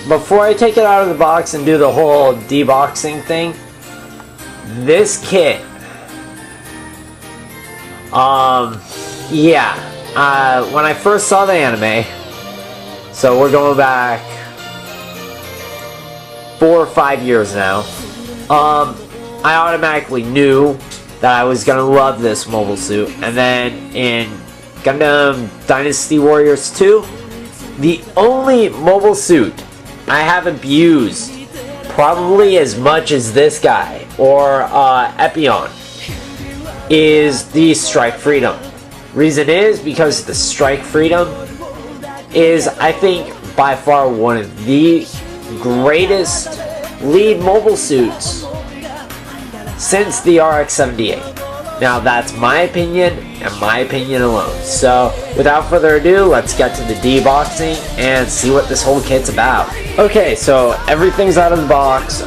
before I take it out of the box and do the whole deboxing thing, this kit, yeah, when I first saw the anime, so we're going back 4 or 5 years now, I automatically knew that I was gonna love this mobile suit. And then in Gundam Dynasty Warriors 2, the only mobile suit I have abused probably as much as this guy or Epion is the Strike Freedom. Reason is because the Strike Freedom is, I think, by far one of the greatest lead mobile suits since the RX-78. Now that's my opinion and my opinion alone. So without further ado, let's get to the deboxing and see what this whole kit's about. Okay, so everything's out of the box.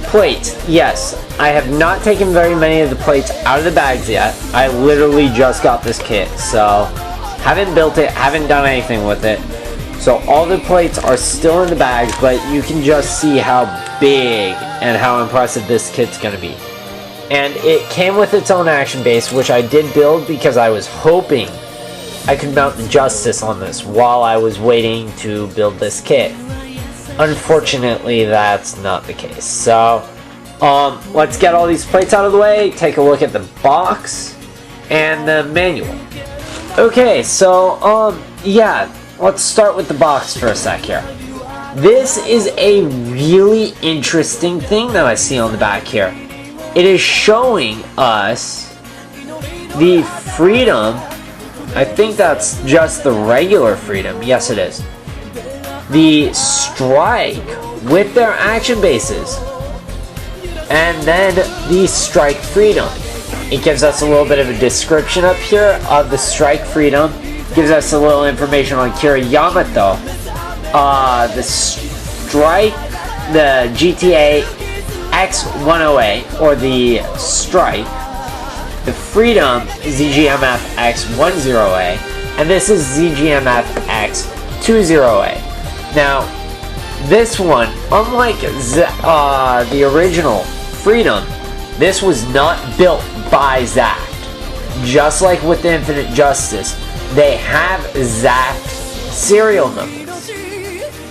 Plates, yes, I have not taken very many of the plates out of the bags yet. I literally just got this kit, so haven't built it, haven't done anything with it. So all the plates are still in the bags, but you can just see how big and how impressive this kit's gonna be. And it came with its own action base, which I did build because I was hoping I could mount the Justice on this while I was waiting to build this kit. Unfortunately, that's not the case. So, let's get all these plates out of the way, take a look at the box and the manual. Okay, so, yeah, let's start with the box for a sec here. This is a really interesting thing that I see on the back here. It is showing us the Freedom. I think that's just the regular Freedom. Yes, it is. The Strike with their action bases. And then the Strike Freedom. It gives us a little bit of a description up here of the Strike Freedom. Gives us a little information on Kira Yamato. The Strike, the GTA X108, or the Strike. The Freedom ZGMF X10A, and this is ZGMF X20A. Now, this one, unlike the original Freedom, this was not built by Zaft. Just like with the Infinite Justice, they have Zaft serial numbers.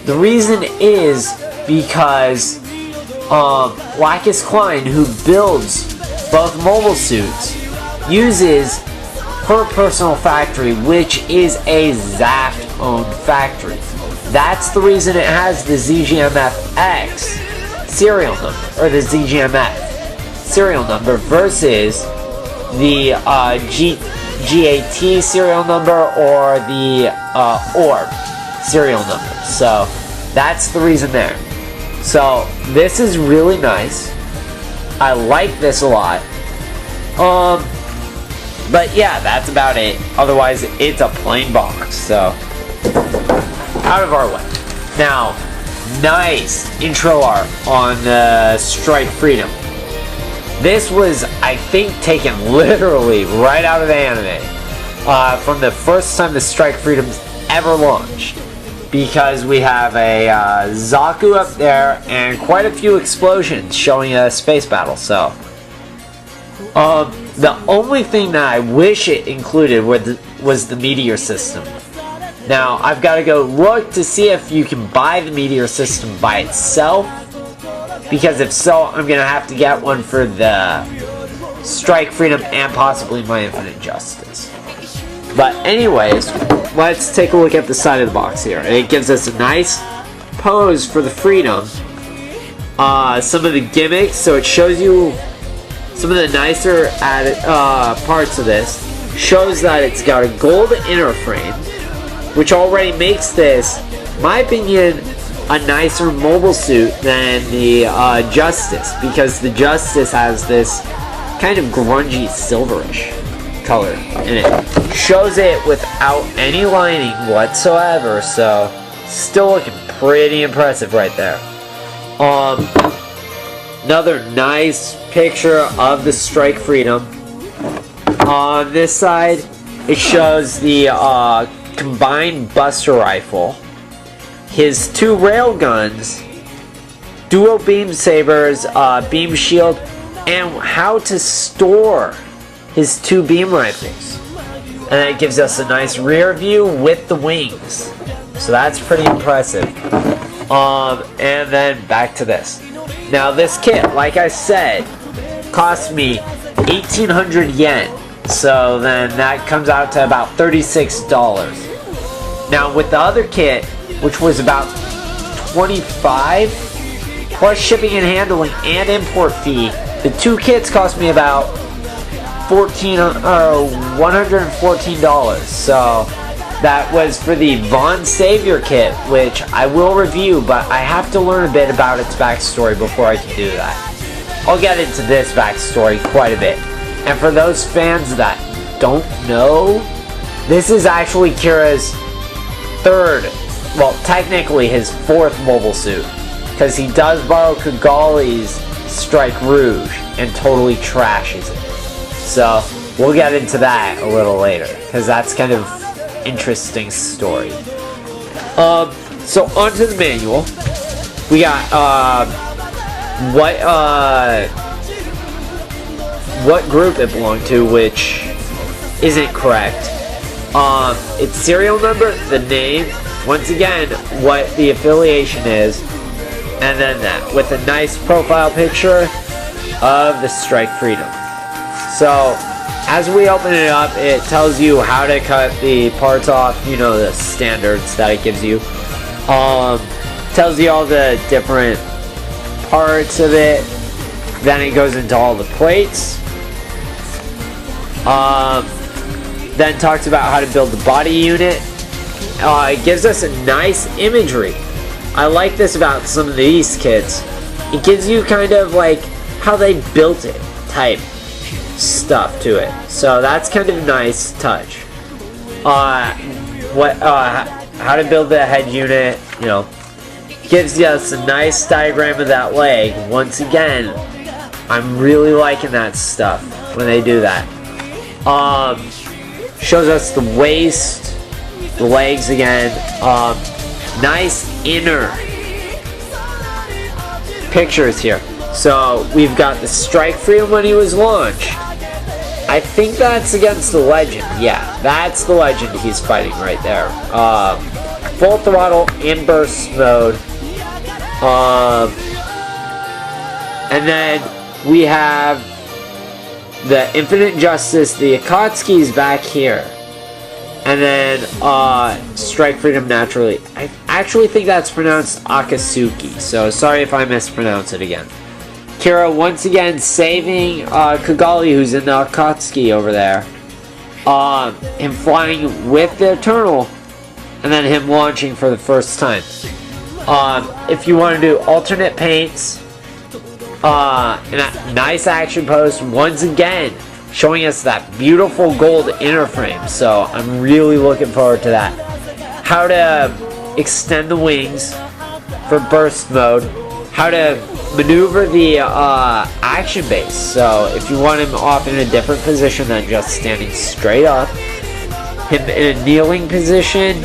The reason is because Lacus Klein, who builds both mobile suits, uses her personal factory, which is a Zaft-owned factory. That's the reason it has the ZGMF-X serial number, or the ZGMF serial number, versus the GAT serial number or the Orb serial number. So that's the reason there. So this is really nice. I like this a lot. But yeah, that's about it. Otherwise, it's a plain box. So out of our way. Now, nice intro art on the Strike Freedom. This was, I think, taken literally right out of the anime. From the first time the Strike Freedom's ever launched. Because we have a Zaku up there and quite a few explosions showing a space battle. So, the only thing that I wish it included was the meteor system. Now, I've got to go look to see if you can buy the meteor system by itself. Because if so, I'm going to have to get one for the Strike Freedom and possibly my Infinite Justice. But anyways, let's take a look at the side of the box here. It gives us a nice pose for the Freedom. Some of the gimmicks, so it shows you some of the nicer added parts of this. Shows that it's got a gold inner frame, which already makes this, in my opinion, a nicer mobile suit than the Justice, because the Justice has this kind of grungy silverish color in it. Shows it without any lining whatsoever, so still looking pretty impressive right there. Another nice picture of the Strike Freedom. On this side, it shows the combined Buster Rifle. his 2 rail guns, dual beam sabers, beam shield, and how to store his 2 beam rifles. And then it gives us a nice rear view with the wings. So that's pretty impressive. And then back to this. Now this kit, like I said, cost me 1,800 yen. So then that comes out to about $36. Now with the other kit, which was about 25 plus shipping and handling and import fee, the 2 kits cost me about $114. So that was for the Von Savior kit, which I will review, but I have to learn a bit about its backstory before I can do that. I'll get into this backstory quite a bit. And for those fans that don't know, this is actually Kira's 3rd, well, technically his 4th mobile suit, because he does borrow Kigali's Strike Rouge and totally trashes it. So we'll get into that a little later, because that's kind of interesting story. So onto the manual. We got what group it belonged to, which isn't correct. Its serial number, the name, once again what the affiliation is, and then that with a nice profile picture of the Strike Freedom. So as we open it up, it tells you how to cut the parts off, you know, the standards that it gives you. Tells you all the different parts of it. Then it goes into all the plates. Then talks about how to build the body unit. It gives us a nice imagery. I like this about some of these kits. It gives you kind of like how they built it type stuff to it. So that's kind of a nice touch. How to build the head unit, you know. Gives us a nice diagram of that leg. Once again, I'm really liking that stuff when they do that. Shows us the waist, the legs again. Nice inner pictures here. So we've got the Strike Freedom when he was launched. I think that's against the Legend. Yeah, that's the Legend he's fighting right there. Full throttle in burst mode. And then we have the Infinite Justice, the Akatsuki's back here. And then Strike Freedom naturally. I actually think that's pronounced Akatsuki, so sorry if I mispronounce it again. Kira once again saving Kigali, who's in the Akatsuki over there. Him flying with the Eternal, and then him launching for the first time. If you want to do alternate paints, and a nice action post, once again showing us that beautiful gold inner frame. So I'm really looking forward to that. How to extend the wings for burst mode. How to maneuver the action base. So if you want him off in a different position than just standing straight up, him in a kneeling position,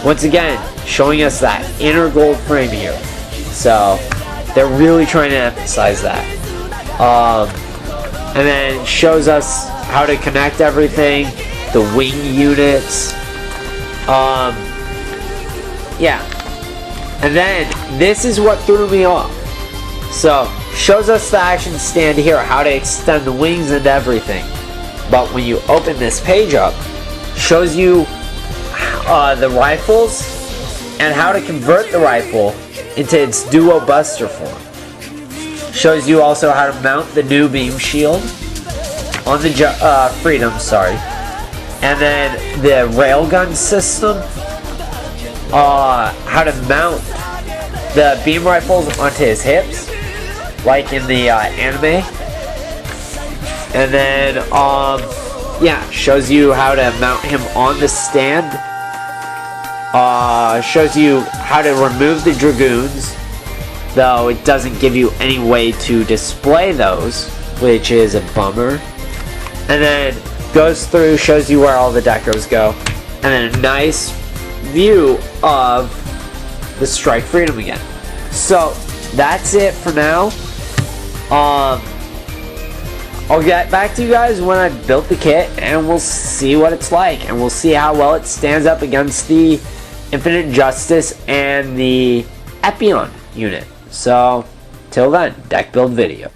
once again showing us that inner gold frame here. So they're really trying to emphasize that. And then shows us how to connect everything, the wing units. Yeah. And then this is what threw me off. So shows us the action stand here, how to extend the wings and everything. But when you open this page up, shows you the rifles and how to convert the rifle into its duo buster form. Shows you also how to mount the new beam shield on the Freedom, sorry. And then the railgun system. How to mount the beam rifles onto his hips, like in the anime. And then, yeah, shows you how to mount him on the stand. Shows you how to remove the Dragoons, though it doesn't give you any way to display those, which is a bummer. And then goes through, shows you where all the decos go, and then a nice view of the Strike Freedom again. So that's it for now. I'll get back to you guys when I've built the kit, and we'll see what it's like, and we'll see how well it stands up against the Infinite Justice and the Epion unit. So till then, deck build video.